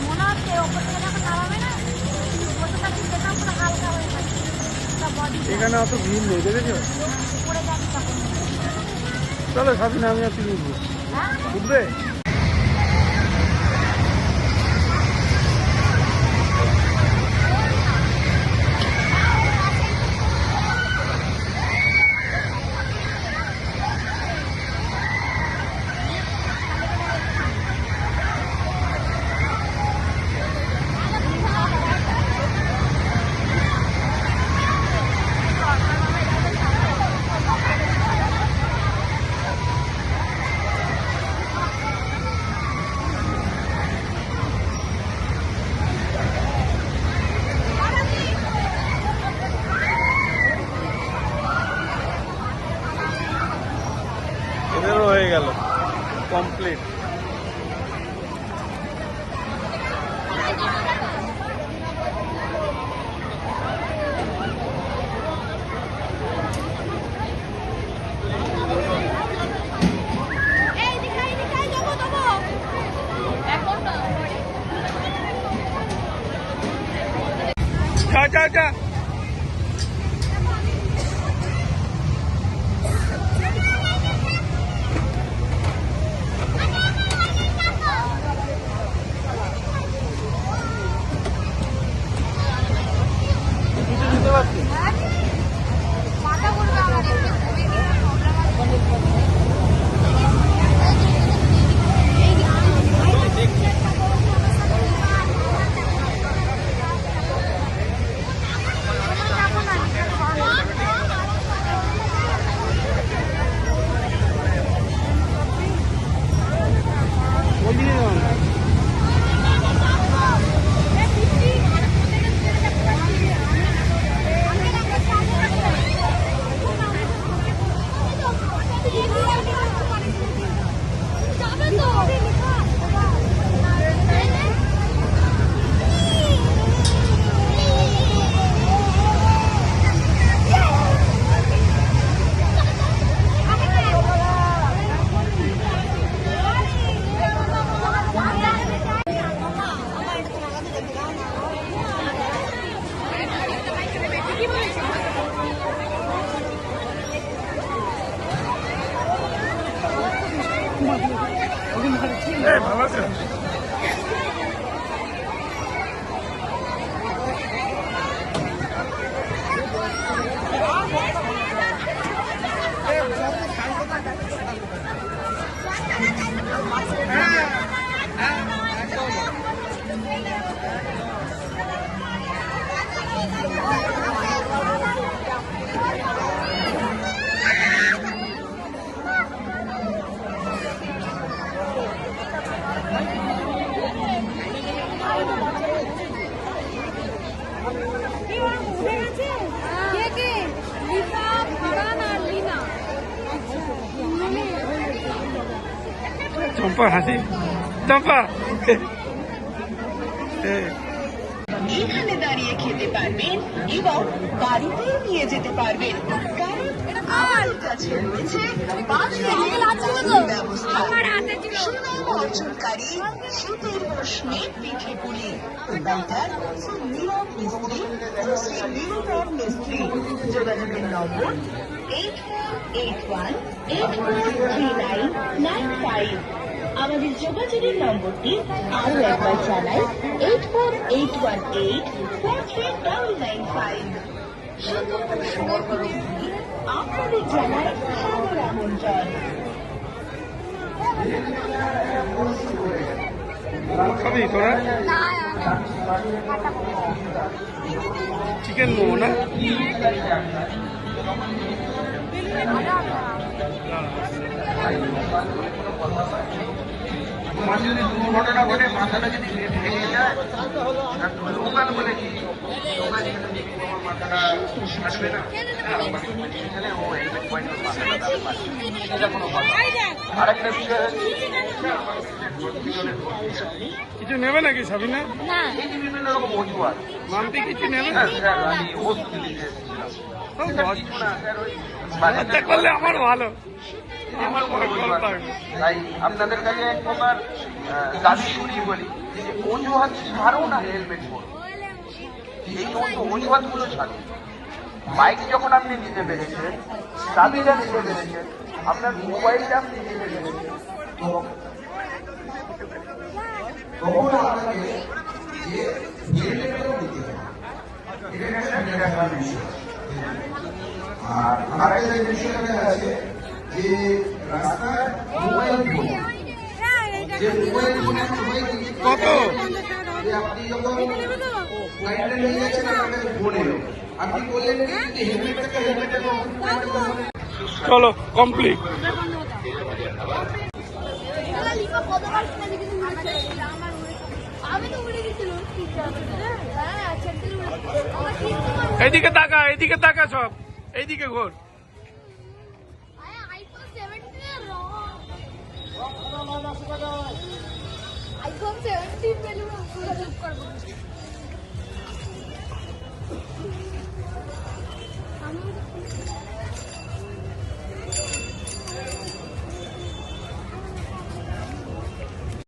মনে হচ্ছে ওপর থেকে যখন নামাবে না বসে থাকি সেটা পুরো হালকা হয়ে থাকে বডি। এখানে অত ভিড় নেই, দেখেছো? পড়ে যাবে তখন। চলো সাবিনা, আমি আর তুমি উঠবো, উঠবে? এদেরও হয়ে গেল কমপ্লিট। যা যা যা, ভালো আছে। চম্পা হাসি, চম্পা এখানে দাঁড়িয়ে খেতে পারবেন এবং বাড়িতেও নিয়ে যেতে পারবেন, কারণ আমাদের কাছে রয়েছে ব্যবস্থা। সুনাম অর্জনকারী শীতের মৌসুমে পিঠে পুলি, ব্যাটার নীরব মিস্ত্রি, শ্রী নীরব মিস্ত্রি। যোগাযোগের নম্বর 8481843995। আমাদের যোগাযোগের নম্বরটি আরো একবার জানাই, 8481843995। শীতের মৌসুমের পিঠে পুলি আপনাদের জানাই সাদর আমন্ত্রণ। খাবি তোরা? চিকেন মোমো না? যদি দুর্ঘটনা ঘটে, মাথাটা যদি ভেঙে যায়, দোকান বলে কি মাথাটা আসবে না, এখানে ও হেলমেট পয়েন্ট মাথাটা কোনো কথা। আরেকটা বিষয় কিছু নেবে নাকি সাবিনা? বিভিন্ন রকম অজুহাত মানতে কিছু নেবে না? আমি ওষুধ দিতে বাজারটা করলে আমার ভালো, আমার কোনো অজুহাত। তাই আপনাদের কাছে এক প্রকার দাবি করি বলি, যে অজুহাত ছাড়ো না, হেলমেট পরো, এই সমস্ত অজুহাত গুলো ছাড়ো। বাইক যখন আপনি নিতে পেরেছেন, চাবিটা নিতে পেরেছেন, আপনার মোবাইলটা আপনি নিতে পেরেছেন, তখন আপনাকে যে হেলমেটটাও দিতে হবে। এটা একটা নিরাকার বিষয়। আর আরেকটা বিষয়টা আছে যে রাস্তায় মোবাইল ফোন, যে মোবাইল ফোনের সবাই কত? যে আপনি যখন গাড়িটা নিয়ে যাচ্ছেন আপনার কাছে ফোন এলো, আপনি বললেন যে হেলমেটটাকে হেলমেটের চলো কমপ্লিট। আমি তো উড়ে গেছিলাম। হ্যাঁ, ছেড়ে এইদিকে তাকা, এইদিকে তাকা, সব এইদিকে ঘোর। iPhone 17 iPhone 17 পেলে পুরো চুপ করবো।